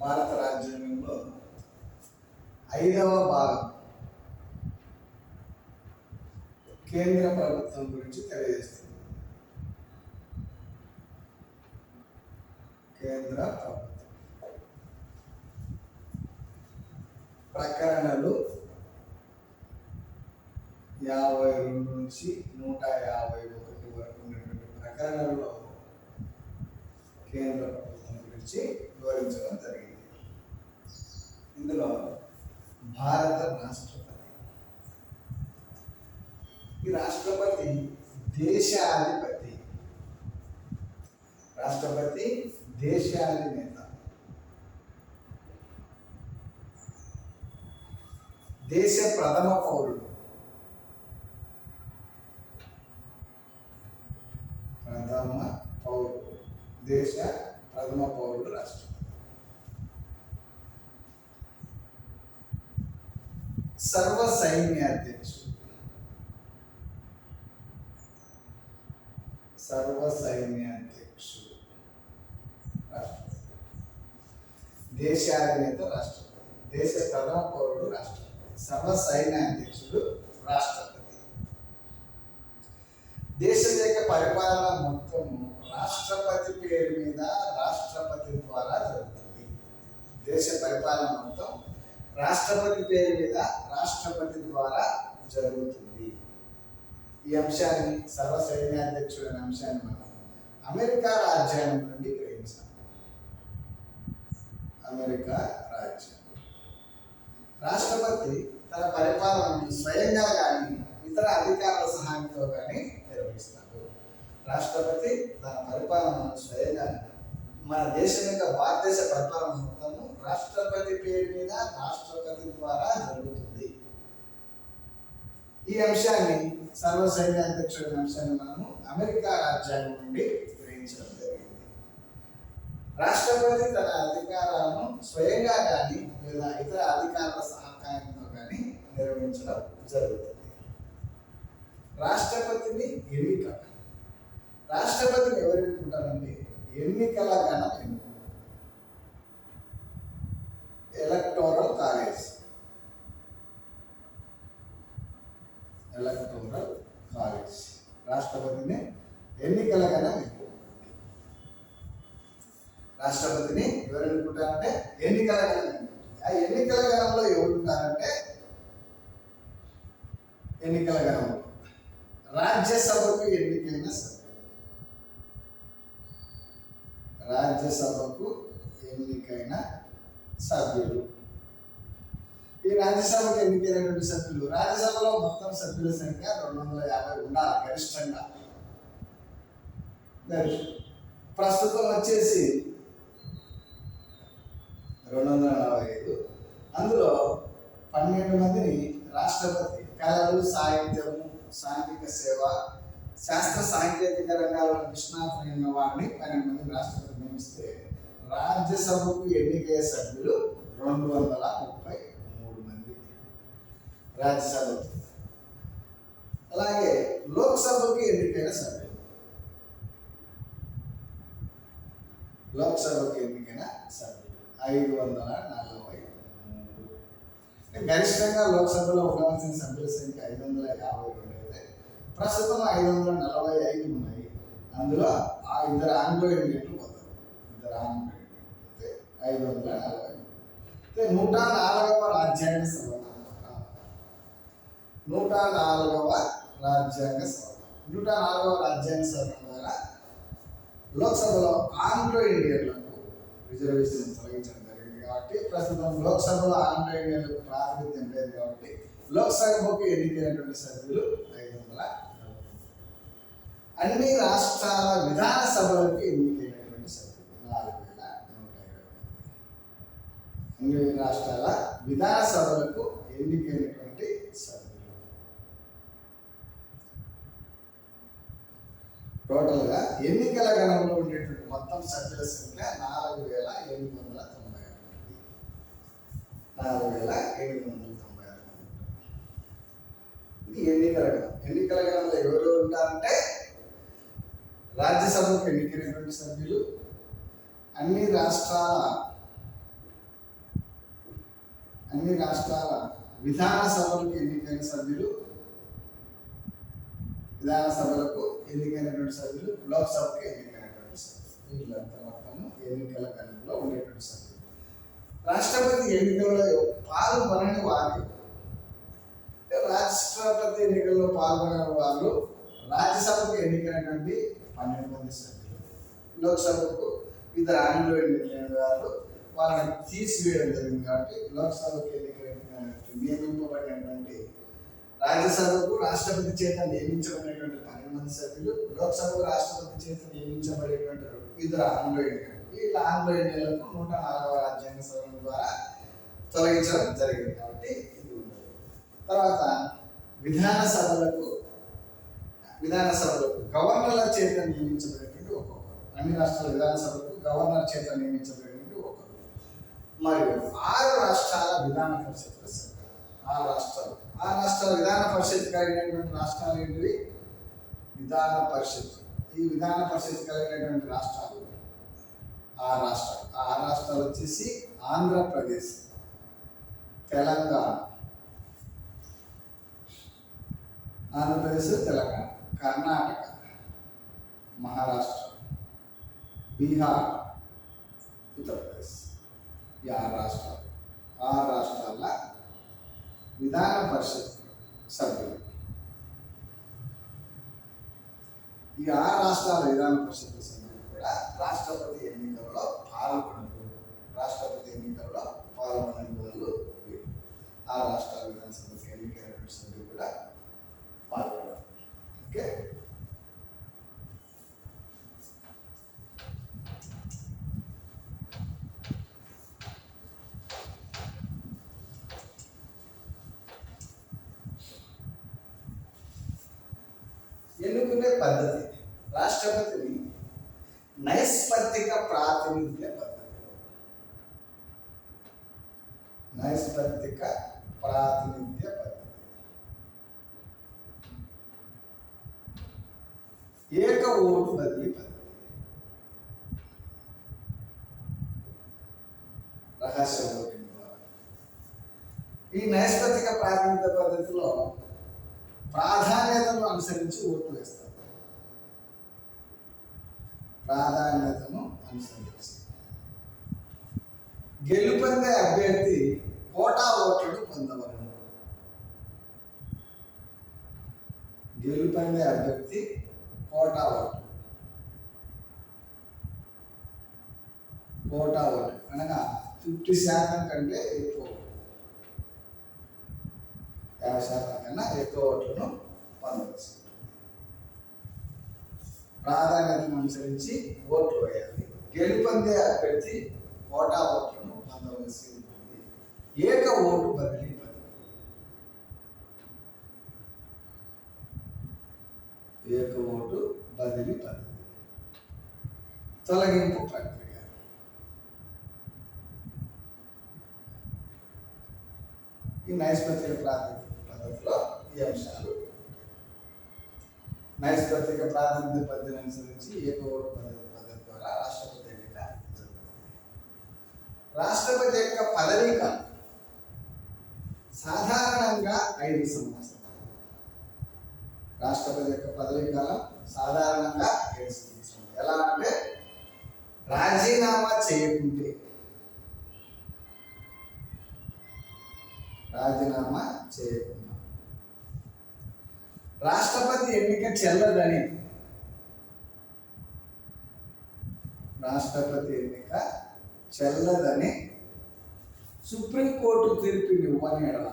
భారత రాజ్యాంగంలో 5వ భాగం కేంద్ర ప్రభుత్వం గురించి తెలియజేస్తుంది. కేంద్ర ప్రభుత్వం ప్రకరణలు 52 నుంచి 151 వరకు ఉన్నటువంటి ప్రకరణల్లో కేంద్ర ప్రభుత్వం గురించి వివరించడం జరిగింది. ఇందులో భారత రాష్ట్రపతి, ఈ రాష్ట్రపతి దేశాధిపతి, రాష్ట్రపతి దేశాధినేత, దేశ ప్రథమ పౌరుడు, దేశ ప్రథమ పౌరుడు రాష్ట్రపతి. సర్వ సైన్యాధ్యక్షుడు, సర్వ సైన్యాధ్యక్షుడు రాష్ట్రపతి. దేశాధినేత రాష్ట్రపతి, దేశ ప్రథమ పౌరుడు రాష్ట్రపతి, సర్వ సైన్యాధ్యక్షుడు రాష్ట్రపతి. దేశం యొక్క పరిపాలన మొత్తము రాష్ట్రపతి పేరు మీద రాష్ట్రపతి ద్వారా జరుగుతుంది. దేశ పరిపాలన మొత్తం రాష్ట్రపతి పేరు మీద రాష్ట్రపతి ద్వారా జరుగుతుంది. ఈ అంశాన్ని సర్వ సైన్యాధ్యక్షుడు అనే అంశాన్ని మనం అమెరికా రాజ్యాంగం నుండి గ్రహించాం. అమెరికా రాజ్యాంగం రాష్ట్రపతి తన పరిపాలనను స్వయంగా కానీ ఇతర అధికారుల సహాయంతో కానీ నిర్వహిస్తాడు. రాష్ట్రపతి తన పరిపాలనను స్వయంగా మన దేశం యొక్క భారతదేశ పరిపాలన మొత్తము రాష్ట్రపతి పేరు మీద రాష్ట్రపతి ద్వారా జరుగుతుంది. ఈ అంశాన్ని సర్వ సైన్యాధ్యక్షుడు అనే అంశాన్ని మనము అమెరికా రాజ్యాంగం నుండి గ్రహించడం జరిగింది. రాష్ట్రపతి తన అధికారాలను స్వయంగా కానీ లేదా ఇతర అధికారుల సహకారంతో కానీ నిర్వహించడం జరుగుతుంది. రాష్ట్రపతిని ఎన్నిక, రాష్ట్రపతిని ఎవరు ఎన్నుకుంటారంటే ఎన్నికల గణం ఎన్నుకుంటారు. ఎలక్టోరల్ కాలేజ్, ఎలక్టోరల్ కాలేజ్ రాష్ట్రపతిని ఎన్నికల గణం ఎన్నుకుంటుంది. రాష్ట్రపతిని ఎవరు ఎన్నుకుంటారంటే ఎన్నికల గణం ఎన్నుకుంటుంది. ఆ ఎన్నికల గణంలో ఎవరు ఉంటారంటే ఎన్నికల గణంలో రాజ్యసభకు ఎన్నికైన సభ్యులు, రాజ్యసభకు ఎన్నికైన సభ్యులు. ఈ రాజ్యసభకు ఎన్నికైనటువంటి సభ్యులు, రాజ్యసభలో మొత్తం సభ్యుల సంఖ్య 250 ఉండాలి గరిష్టంగా. ప్రస్తుతం వచ్చేసి 245. అందులో 12 మందిని రాష్ట్రపతి కళలు, సాహిత్యము, సాంఘిక సేవ, శాస్త్ర సాంకేతిక రంగాల్లో నిష్ణాతులైన వారిని 12 మంది రాష్ట్రపతి నియమిస్తే రాజ్యసభకు ఎన్నికయ్యే సభ్యులు 233 మంది రాజ్యసభకు. అలాగే లోక్సభకు ఎన్నికైన సభ్యులు, లోక్సభకు ఎన్నికైన సభ్యులు 543. గరిష్టంగా లోక్సభలో ఉండవలసిన సభ్యుల సంఖ్య 552 అయితే ప్రస్తుతం 545 ఉన్నాయి. అందులో ఆ 2 ఆంగ్లో ఇండియన్లు పోతారు. 2 ఆంగ్లో ఇండియన్లు పోతే 540. 104వ రాజ్యాంగ సభ, 104వ రాజ్యాంగ సభ, 104వ రాజ్యాంగ సభ ద్వారా లోక్సభలో ఆంగ్లో ఇండియన్లకు రిజర్వేషన్ తొలగించడం జరిగింది. కాబట్టి ప్రస్తుతం లోక్సభలో ఆంగ్లో ఇండియన్లకు ప్రాతినిధ్యం లేదు. కాబట్టి లోక్సభకు ఎన్నికైనటువంటి సభ్యులు 540. అన్ని రాష్ట్రాల విధాన సభలకు ఎన్నికైనటువంటి సభ్యులు 4120. అన్ని రాష్ట్రాల విధాన సభలకు ఎన్నికైనటువంటి సభ్యులు టోటల్గా ఎన్నికల గణంలో ఉండేటువంటి మొత్తం సభ్యుల సంఖ్య 4796. 4796. ఇది ఎన్నికల గణం. ఎన్నికల గణంలో ఎవరు ఉంటారంటే రాజ్యసభకు ఎన్నికైనటువంటి సభ్యులు, అన్ని రాష్ట్రాల అన్ని రాష్ట్రాల విధానసభలకు ఎన్నికైన సభ్యులు, విధానసభలకు ఎన్నికైనటువంటి సభ్యులు, లోక్సభకు ఎన్నికైనటువంటి సభ్యులు, వీళ్ళంతా మొత్తము ఎన్నికల గణంలో ఉండేటువంటి సభ్యులు. రాష్ట్రపతి ఎన్నికల్లో పాల్గొనని వారు, రాష్ట్రపతి ఎన్నికల్లో పాల్గొనని వారు రాజ్యసభకు ఎన్నికైనటువంటి 12 మంది సభ్యులు, లోక్సభకు ఇద్దరు ఆంగ్లో ఎన్నికైన వారు వాళ్ళని తీసివేయడం జరిగింది. కాబట్టి లోక్సభకు నియమింపబడినటువంటి, రాజ్యసభకు రాష్ట్రపతి చేత నియమించబడినటువంటి 12 మంది సభ్యులు, లోక్సభకు రాష్ట్రపతి చేత నియమించబడేటువంటి ఇద్దరు ఆంగ్లో ఇండియన్లు. వీళ్ళ ఆంగ్లో ఇండియన్లకు 104వ రాజ్యాంగ సవరణ ద్వారా తొలగించడం జరిగింది. కాబట్టి ఇది ఉండదు. తర్వాత విధానసభలకు గవర్నర్ల చేత నియమించబడేటువంటి ఒక్కొక్కరు, అన్ని రాష్ట్రాల విధానసభలకు గవర్నర్ చేత నియమించబడేటువంటి ఒక్కొక్కరు. మరియు 6 రాష్ట్రాల విధాన పరిషత్తుల సభ్యులు, 6 రాష్ట్రాలు, 6 రాష్ట్రాల విధాన పరిషత్ కలిగినటువంటి రాష్ట్రాలు ఏంటివి? విధాన పరిషత్. ఈ విధాన పరిషత్ కలిగినటువంటి రాష్ట్రాలు 6 రాష్ట్రాలు. ఆ 6 రాష్ట్రాలు వచ్చేసి ఆంధ్రప్రదేశ్, తెలంగాణ, కర్ణాటక, మహారాష్ట్ర, బీహార్, ఉత్తరప్రదేశ్. ఈ 6 రాష్ట్రాలు, 6 రాష్ట్రాల విధాన పరిషత్ సభ్యులు. ఈ 6 రాష్ట్రాల విధాన పరిషత్ సభ్యులు కూడా రాష్ట్రపతి ఎన్నికల్లో పాల్గొనరు. రాష్ట్రపతి ఎన్నికల్లో పాల్గొనని వాళ్ళు 6 రాష్ట్రాల విధానసభకి ఎన్నికైనటువంటి సభ్యులు కూడా పాల్గొనరు. ఓకే, ఎన్నుకునే పద్ధతి. రాష్ట్రపతిని నైస్పర్తిక ప్రాతినిధ్య పద్ధతిలో, నైస్పర్తిక ప్రాతినిధ్య పద్ధతి, ఏక ఓటు బదిలీ పద్ధతి, రహస్య ఓటింగ్ ద్వారా. ఈ నైస్పర్తిక ప్రాతినిధ్య పద్ధతిలో ప్రాధాన్యతను అనుసరించి ఓట్లు వేస్తారు. ప్రాధాన్యతను అనుసరించి గెలుపొందే అభ్యర్థి కోటా ఓట్లను పొందవలను. గెలుపొందే అభ్యర్థి కోటా ఓట్లు అనగా 50% కంటే ఎక్కువ, 50% కన్నా ఎక్కువ ఓట్లను పొందవచ్చు. ప్రాధాన్యతను అనుసరించి ఓట్లు వేయాలి. గెలుపొందే అభ్యర్థి కోటా ఓట్లను పొందవలసి ఉంటుంది. ఏక ఓటు బదిలీ పద్ధతి, ఏక ఓటు బదిలీ పద్ధతి. తొలగింపు ప్రక్రియ. ఈ నైస్పర్తిక ప్రాతినిధ్య పద్ధతిలో ఈ అంశాలు. నైస్పర్తిక ప్రాతినిధ్య పద్ధతిని అనుసరించి ఏక ఓటు పద్ధతి ద్వారా రాష్ట్రపతి ఎన్నిక జరుగుతుంది. రాష్ట్రపతి యొక్క పదవీ కాలం సాధారణంగా 5 సంవత్సరాలు. రాష్ట్రపతి యొక్క పదవీ కాలం సాధారణంగా 5 సంవత్సరాలు. ఎలా అంటే రాజీనామా చేయకుంటే, రాజీనామా చేయకుండా, రాష్ట్రపతి ఎన్నిక చెల్లదని, రాష్ట్రపతి ఎన్నిక చెల్లదని సుప్రీంకోర్టు తీర్పునివ్వని ఎడల,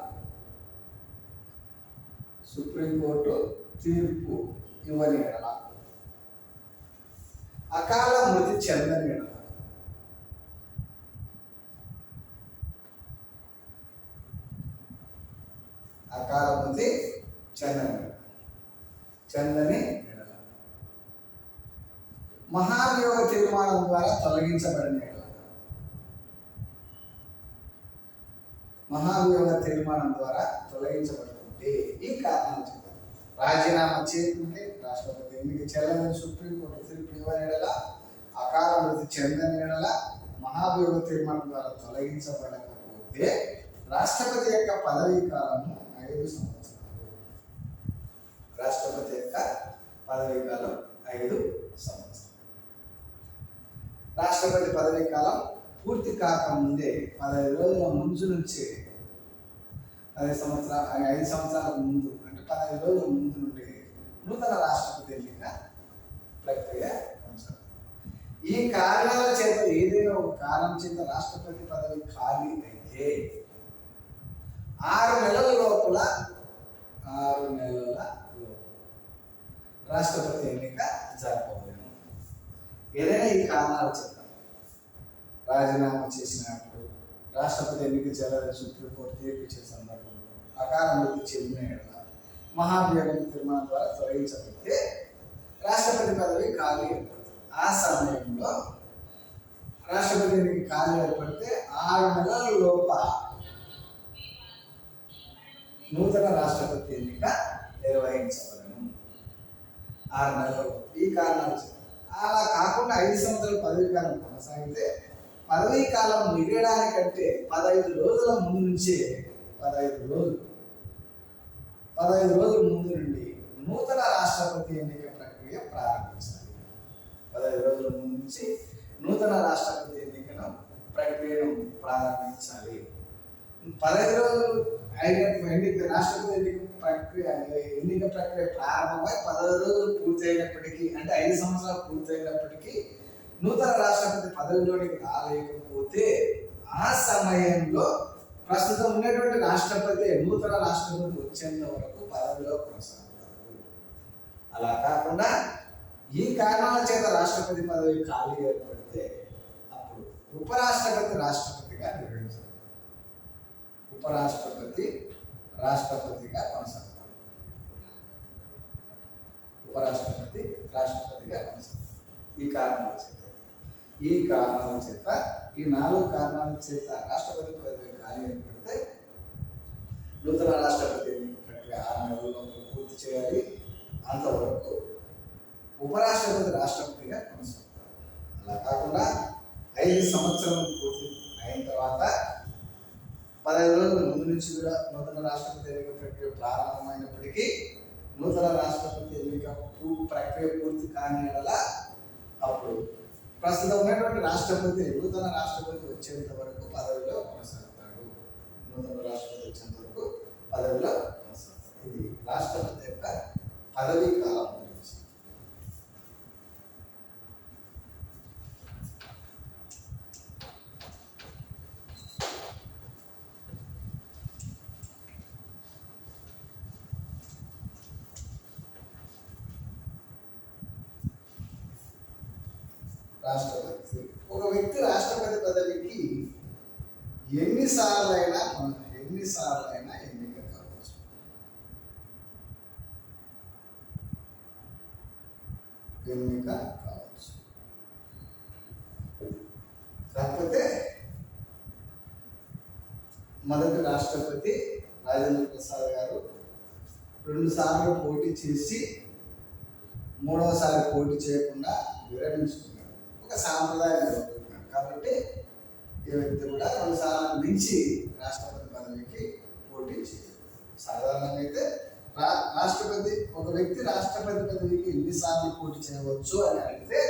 సుప్రీంకోర్టు తీర్పు ఇవ్వని ఎడల, అకాల మృతి చెందని ఎడల, అకాల మృతి చెందని ఎడల, మహాభియోగ తీర్మానం ద్వారా తొలగించబడిన ఎడల, మహాభియోగ తీర్మానం ద్వారా తొలగించబడుతుంటే ఈ కారణాలు చెప్పారు. రాజీనామా చేయకుంటే, రాష్ట్రపతి ఎన్నిక చెల్లని సుప్రీంకోర్టు తీర్పు ఇవ్వని ఎడల, అకాల మృతి చెందని ఎడల, మహాభియోగ తీర్మానం ద్వారా తొలగించబడకపోతే రాష్ట్రపతి యొక్క పదవీ కాలము 5 సంవత్సరాలు. రాష్ట్రపతి యొక్క పదవీ కాలం 5 సంవత్సరాలు. రాష్ట్రపతి పదవీ కాలం పూర్తి కాకముందే 15 రోజుల ముందు నుంచి 5 సంవత్సరాల ముందు అంటే 15 రోజుల ముందు నుండి నూతన రాష్ట్రపతి ఎన్నిక ప్రక్రియ కొనసాగుతుంది. ఈ కారణాల చేత ఏదైనా ఒక కారణం చేత రాష్ట్రపతి పదవి ఖాళీ అయితే 6 నెలల లోపల రాష్ట్రపతి ఎన్నిక జరపవలేను. ఏదైనా ఈ కారణాల చేత రాజీనామా చేసినప్పుడు, రాష్ట్రపతి ఎన్నిక చెల్లదని సుప్రీంకోర్టు తీర్పు ఇచ్చే సందర్భంలో, అకాల మృతి చెందిన ఎడల, మహాభియోగం తీర్మానం ద్వారా తొలగించబడితే రాష్ట్రపతి పదవి ఖాళీ ఏర్పడుతుంది. ఆ సమయంలో రాష్ట్రపతి ఎన్నిక ఖాళీ ఏర్పడితే 6 నెలల లోప నూతన రాష్ట్రపతి ఎన్నిక నిర్వహించవలను. 6 నెలలు. ఈ కారణాలు అలా కాకుండా 5 సంవత్సరాల పదవీ కాలం కొనసాగితే పదవీ కాలం మిగలడానికంటే 15 రోజుల ముందు నుంచే 15 రోజుల ముందు నుండి నూతన రాష్ట్రపతి ఎన్నిక ప్రక్రియ ప్రారంభించాలి. 15 రోజుల ముందు నుంచి నూతన రాష్ట్రపతి ప్రక్రియను ప్రారంభించాలి. 15 రోజులు రాష్ట్రపతి ఎన్నిక ప్రక్రియ ప్రారంభమై 15 రోజులు పూర్తయినప్పటికీ, అంటే 5 సంవత్సరాలు పూర్తయినప్పటికీ నూతన రాష్ట్రపతి పదవిలోనికి రాలేకపోతే ఆ సమయంలో ప్రస్తుతం ఉన్నటువంటి నూతన రాష్ట్రపతి వచ్చేంత వరకు పదవిలో కొనసాగుతారు. అలా కాకుండా ఈ కారణాల చేత రాష్ట్రపతి పదవి ఖాళీ ఏర్పడితే అప్పుడు ఉపరాష్ట్రపతి రాష్ట్రపతిగా నిర్వహించారు. ఉపరాష్ట్రపతి రాష్ట్రపతిగా కొనసాగుతారు. ఉపరాష్ట్రపతి రాష్ట్రపతిగా కొనసాగుతారు. ఈ కారణాల చేత ఈ 4 కారణాల చేత రాష్ట్రపతి పదవి ఖాళీ ఏర్పడితే నూతన రాష్ట్రపతి ఎన్నిక ప్రక్రియ 6 నెలల్లో పూర్తి చేయాలి. అంతవరకు ఉపరాష్ట్రపతి రాష్ట్రపతిగా కొనసాగుతారు. అలా కాకుండా 5 సంవత్సరాలు పూర్తి అయిన తర్వాత 15 రోజుల ముందు నుంచి కూడా నూతన రాష్ట్రపతి ఎన్నిక ప్రక్రియ ప్రారంభమైనప్పటికీ నూతన రాష్ట్రపతి ఎన్నిక ప్రక్రియ పూర్తి కాని ఎడల అప్పుడు ప్రస్తుతం ఉన్నటువంటి నూతన రాష్ట్రపతి వచ్చేంత వరకు పదవిలో కొనసాగుతాడు. నూతన రాష్ట్రపతి వచ్చేంత వరకు పదవిలో కొనసాగుతాడు. ఇది రాష్ట్రపతి యొక్క పదవీ కాలం గురించి. రాష్ట్రపతి ఒక వ్యక్తి రాష్ట్రపతి పదవికి ఎన్నిసార్లైనా ఎన్నిక కావచ్చు. కాకపోతే మొదటి రాష్ట్రపతి రాజేంద్ర ప్రసాద్ గారు 2 సార్లు పోటీ చేసి 3వసారి పోటీ చేయకుండా విరమించుకున్నారు. ఒక సాంప్రదాయం జరుగుతున్నాడు. కాబట్టి ఈ వ్యక్తి కూడా 2 సార్లు మించి రాష్ట్రపతి పదవికి పోటీ చేయరు. సాధారణంగా అయితే ఒక వ్యక్తి రాష్ట్రపతి పదవికి ఎన్నిసార్లు పోటీ చేయవచ్చు అని అడిగితే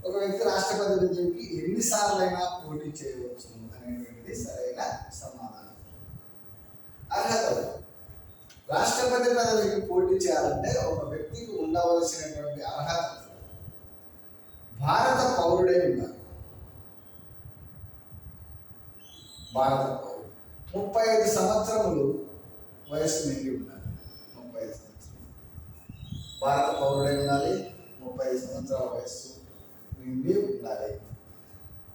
ఒక వ్యక్తి రాష్ట్రపతి పదవికి ఎన్నిసార్లైనా పోటీ చేయవచ్చు అనేటువంటిది సరైన సమాధానం. అర్హతలు. రాష్ట్రపతి పదవికి పోటీ చేయాలంటే ఒక వ్యక్తికి ఉండవలసినటువంటి అర్హత భారత పౌరుడై ఉండాలి. భారత పౌరుడు 35 సంవత్సరములు వయస్సు నిండి ఉండాలి. 35 సంవత్సరాలు భారత పౌరుడై ఉండాలి. 35 సంవత్సరాల వయస్సు నిండి ఉండాలి.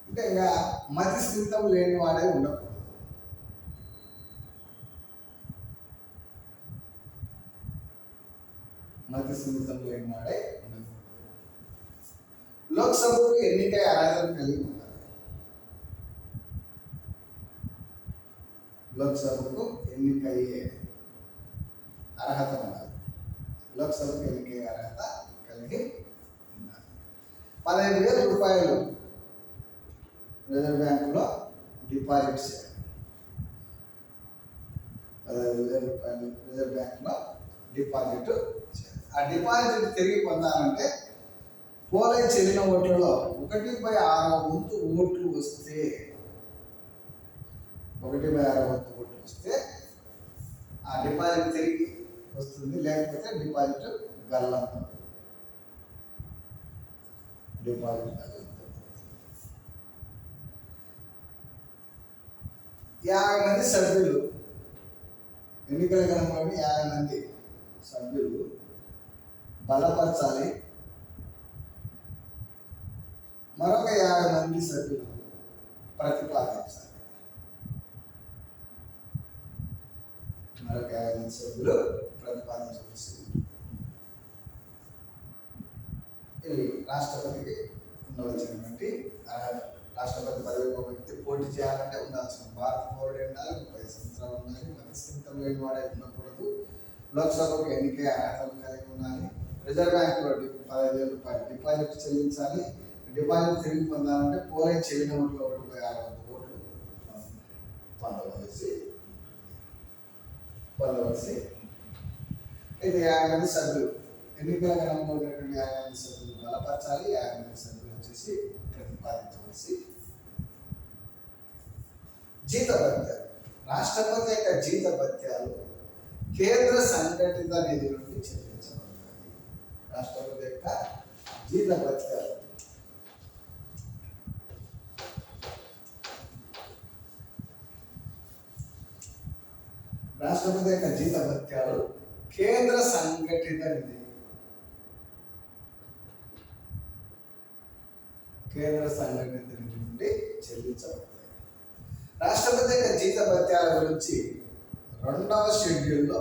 అంటే ఇంకా మతి స్థితం లేని వాడే ఉండకూడదు. మతి స్థితం లేని వాడే ఉండకూడదు. లోక్సభకు ఎన్నికై అర్హతను కలిగి ఉండాలి. లోక్సభకు ఎన్నికయ్యే అర్హత ఉండాలి. లోక్సభకు ఎన్నికయ్యే అర్హత కలిగి ఉండాలి. 15,000 రూపాయలు రిజర్వ్ బ్యాంకులో డిపాజిట్ చేయాలి. రూపాయలు రిజర్వ్ బ్యాంక్లో డిపాజిట్ చేయాలి. ఆ డిపాజిట్ తిరిగి పొందాలంటే పోలై చెల్లిన ఓట్లలో 1/6 ఓట్లు వస్తే 1/6 ఓట్లు వస్తే ఆ డిపాజిట్ తిరిగి వస్తుంది. లేకపోతే డిపాజిట్ గల్లంతం. డిపాజిట్ గల్లంతం. 50 మంది సభ్యులు, ఎన్నికల గణంలోని 50 మంది సభ్యులు బలపరచాలి. మరొక 50 మంది సభ్యులు ప్రతిపాదించాలి. మరొక 50 మంది సభ్యులు ప్రతిపాదించవలసింది. ఇవి రాష్ట్రపతికి ఉండవలసినటువంటి అర్హత. రాష్ట్రపతి పదవికి ఒక వ్యక్తి పోటీ చేయాలంటే ఉండాల్సిన భారత పౌరుడు ఉండాలి, 30 సంవత్సరాలు ఉండాలి, మధ్యస్థితం లేని వాడే ఉండకూడదు, లోక్సభకు ఎన్నికే అర్హతలు కలిగి ఉండాలి, రిజర్వ్ బ్యాంకులో 15,000 రూపాయలు డిపాజిట్ చెల్లించాలి. డిపాజిట్ తిరిగి పొందాలంటే పోలై చెల్లిన ఓట్లు 1/6 ఓట్లు పొందవలసి. ఇది 50 మంది సభ్యులు, ఎన్నికల గణంలో ఉన్నటువంటి 50 మంది సభ్యులు బలపరచాలి. 50 మంది సభ్యులు వచ్చేసి ప్రతిపాదించవలసి. జీతభత్యాలు. రాష్ట్రపతి యొక్క జీతభత్యాలు కేంద్ర సంఘటిత నిధి నుండి చెల్లించబడతాయి. రాష్ట్రపతి యొక్క జీతభత్యాలు కేంద్ర సంఘటిత నిధి నుండి చెల్లించబడతాయి. రాష్ట్రపతి యొక్క జీతభత్యాల గురించి 2వ షెడ్యూల్లో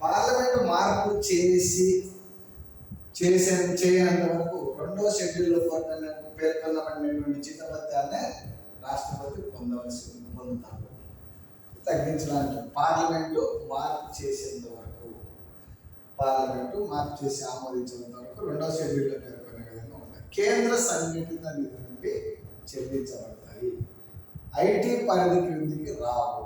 పార్లమెంటు మార్పు చేయనంత వరకు 2వ షెడ్యూల్లో పేర్కొన్నటువంటి జీతభత్యాలనే రాష్ట్రపతి పొందుతారు. తగ్గించడానికి పార్లమెంటు మార్పు చేసేంత వరకు, పార్లమెంటు మార్పు చేసి ఆమోదించేంత వరకు 2వ షెడ్యూల్లో పేర్కొనే విధంగా ఉంటాయి. కేంద్ర సంఘటిత నిధి నుండి చెల్లించబడతాయి. ఐటీ పరిధి కిందికి రావు.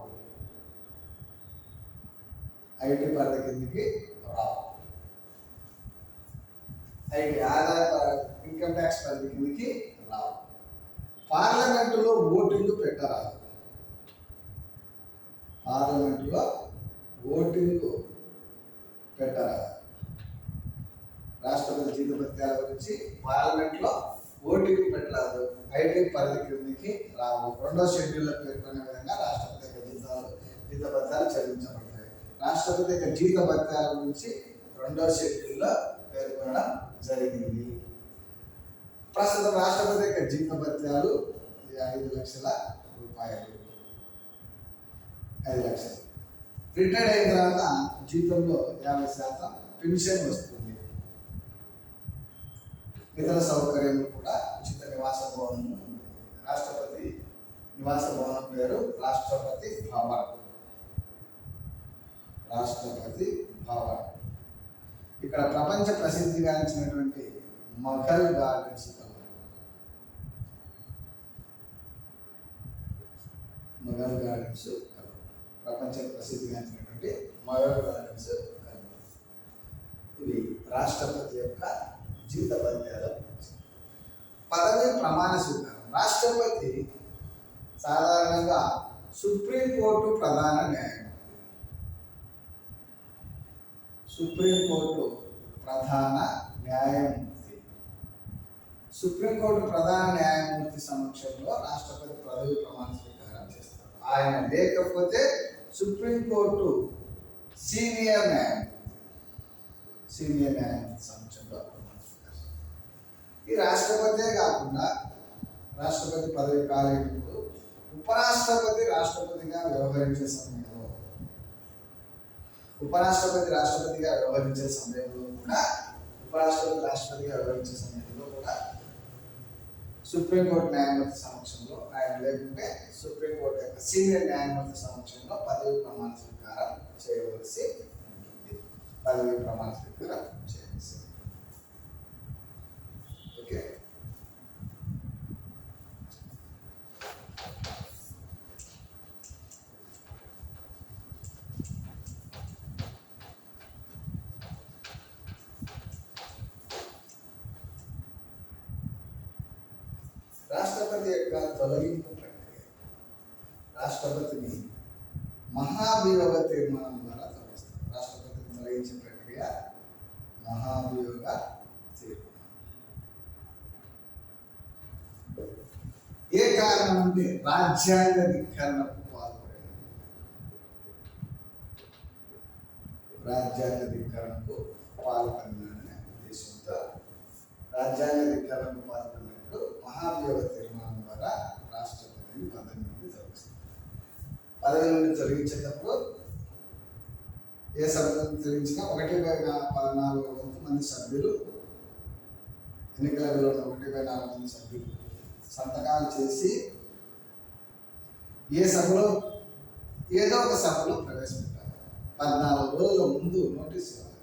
ఆదాయ ఇన్కమ్ ట్యాక్స్ పరిధి కిందికి రావు. పార్లమెంటులో ఓటింగ్ పెట్టరాదు. రాష్ట్రపతి జీతభత్యాల గురించి పార్లమెంట్లో ఓటింగ్ పెట్టరాదు. ఐటీ పరిధి కిందికి రావు. 2వ షెడ్యూల్లో పేర్కొనే విధంగా రాష్ట్రపతి యొక్క జీతభత్యాలు చెల్లించబడతాయి. రాష్ట్రపతి యొక్క జీతభత్యాల గురించి 2వ షెడ్యూల్లో పేర్కొనడం జరిగింది. ప్రస్తుతం రాష్ట్రపతి యొక్క జీతభత్యాలు 5 లక్షల రూపాయలు. 5 లక్షలు. రిటైర్డ్ అయిన తర్వాత జీతంలో 50% పెన్షన్ వస్తుంది. ఇతర సౌకర్యాలు కూడా ఉచిత నివాస భవనం. రాష్ట్రపతి నివాస భవనం పేరు రాష్ట్రపతి భవన్. ఇక్కడ ప్రపంచ ప్రసిద్ధిగాంచినటువంటి మొఘల్ గార్డెన్స్ ప్రపంచ ప్రసిద్ధిగాంచినటువంటి మొఘల్ గార్డెన్స్ ఇవి రాష్ట్రపతి యొక్క జీతభత్యాలు. పదవి ప్రమాణ స్వీకారం. రాష్ట్రపతి సాధారణంగా సుప్రీంకోర్టు ప్రధాన న్యాయమూర్తి. సుప్రీంకోర్టు ప్రధాన న్యాయమూర్తి సమక్షంలో రాష్ట్రపతి పదవి ప్రమాణ స్వీకారం చేస్తారు. ఆయన లేకపోతే సుప్రీంకోర్టు సీనియర్ న్యాయమూర్తి సమక్షంలో ప్రమాణ స్వీకారం. ఈ రాష్ట్రపతే కాకుండా రాష్ట్రపతి పదవి కాలేనప్పుడు ఉపరాష్ట్రపతి రాష్ట్రపతిగా వ్యవహరించే సమయంలో కూడా సుప్రీంకోర్టు న్యాయమూర్తి సమక్షంలో, ఆయన లేకుంటే సుప్రీంకోర్టు యొక్క సీనియర్ న్యాయమూర్తి సమక్షంలో పదవి ప్రమాణ స్వీకారం చేయవలసి ఉంటుంది. ఓకే. రాష్ట్రపతి యొక్క తొలగింపు ప్రక్రియ. రాష్ట్రపతిని మహాభియోగ తీర్మానం ద్వారా తొలగిస్తారు. రాష్ట్రపతిని తొలగించే ప్రక్రియ మహాభియోగ తీర్మానం. ఏ కారణం అంటే రాజ్యాంగ ధిక్కరణకు పాల్పడేది. రాజ్యాంగ ధిక్కరణకు పాల్పడిన ఉద్దేశంతో రాజ్యాంగ ధిక్కరణకు పాల్పడినప్పుడు మహాభియోగ తీర్మానం ద్వారా రాష్ట్రపతిని పదవి నుండి తొలగిస్తారు. పదవి నుండి తొలగించేటప్పుడు ఏ సభ్యులను తొలగించినా 1/14 మంది సభ్యులు, ఎన్నికల విలువలో 1/4 మంది సభ్యులు సంతకాలు చేసి ఏ సభలో ఏదో ఒక సభలో ప్రవేశపెట్టాలి. 14 రోజుల ముందు నోటీస్ ఇవ్వాలి.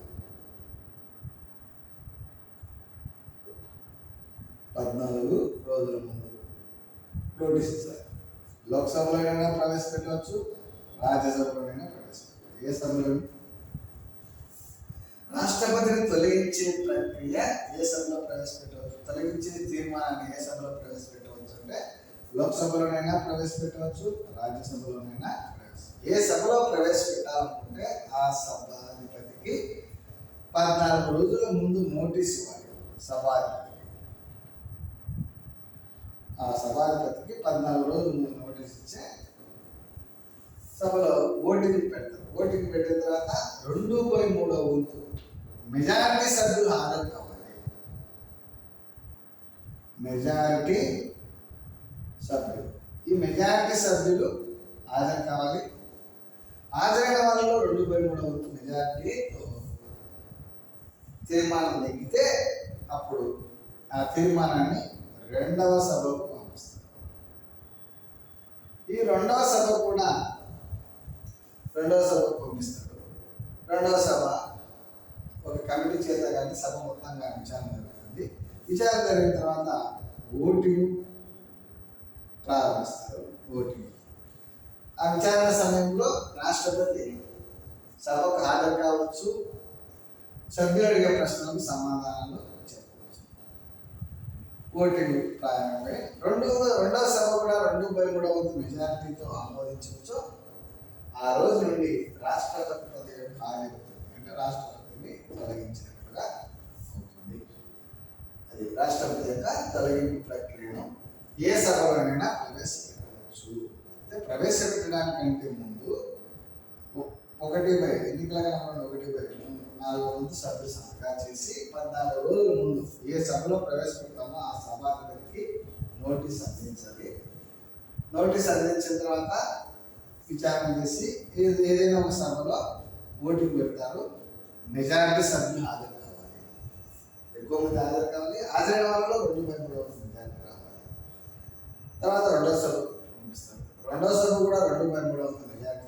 14 రోజుల ముందు నోటీస్ ఇవ్వాలి. లోక్సభలోనైనా ప్రవేశపెట్టవచ్చు, రాజ్యసభలోనైనా ప్రవేశపెట్టవచ్చు. ఏ సభలో రాష్ట్రపతిని తొలగించే ప్రక్రియ ఏ సభలో ప్రవేశపెట్టవచ్చు, తొలగించే తీర్మానాన్ని ఏ సభలో ప్రవేశపెట్టవచ్చు అంటే లోక్సభలోనైనా ప్రవేశపెట్టవచ్చు, రాజ్యసభలోనైనా ఏ సభలో ప్రవేశపెట్టాలనుకుంటే ఆ సభాధిపతికి 14 రోజుల ముందు నోటీస్ ఇవ్వాలి. సభాధిపతికి ఆ సభాధిపతికి 14 రోజుల ముందు నోటీస్ ఇచ్చే సభలో ఓటింగ్ పెడతారు. ఓటింగ్ పెట్టిన తర్వాత 2/3 వంతు మెజారిటీ సభ్యులు హాజరు కావాలి. మెజారిటీ సభ్యులు, ఈ మెజారిటీ సభ్యులు హాజరు కావాలి. హాజరైన వాళ్ళలో 2/3 వంతు మెజారిటీతో తీర్మానం నెగ్గితే అప్పుడు ఆ తీర్మానాన్ని 2వ సభకు పంపిస్తారు. ఈ 2వ సభ కూడా 2వ సభకు పంపిస్తారు. 2వ సభ ఒక కమిటీ చేత కానీ సభ మొత్తంగా విచారణ జరుగుతుంది. విచారణ జరిగిన తర్వాత ఓటింగ్ ప్రారంభిస్తారు. ఓటింగ్ ఆ విచారణ సమయంలో రాష్ట్రపతి సభకు హాజరు కావచ్చు, సభ్యులు అడిగే ప్రశ్నలకు సమాధానాలు చెప్పవచ్చు. ఓటింగ్ ప్రారంభమై 2వ సభ కూడా 2/3 వంతు మెజారిటీతో ఆమోదించవచ్చు. ఆ రోజు నుండి రాష్ట్రపతి పదవి ఖాళీవుతుంది. అంటే రాష్ట్రపతిని తొలగించినట్లుగా అవుతుంది. అది రాష్ట్రపతి యొక్క తొలగింపు ప్రక్రియను ఏ సభలోనైనా ప్రవేశపెట్టవచ్చు. అంటే ప్రవేశపెట్టడానికంటే ముందు 1/4 ఎన్నికల కనుక 1/4 వంతు సభ్యులు సంతకాలు చేసి 14 రోజుల ముందు ఏ సభలో ప్రవేశపెడతామో ఆ సభాధిపతికి నోటీస్ అందించాలి. నోటీస్ అందించిన తర్వాత విచారణ చేసి ఏదైనా ఒక సభలో ఓటింగ్ పెడతారు. మెజారిటీ సభ్యులు హాజరు కావాలి, ఎక్కువ మంది హాజరు కావాలి. హాజరైన వాళ్ళలో 2/3 వంతు మెజారిటీ రావాలి. తర్వాత 2వ సభ పంపిస్తారు. 2వ సభ కూడా 2/3 వంతు మెజారిటీ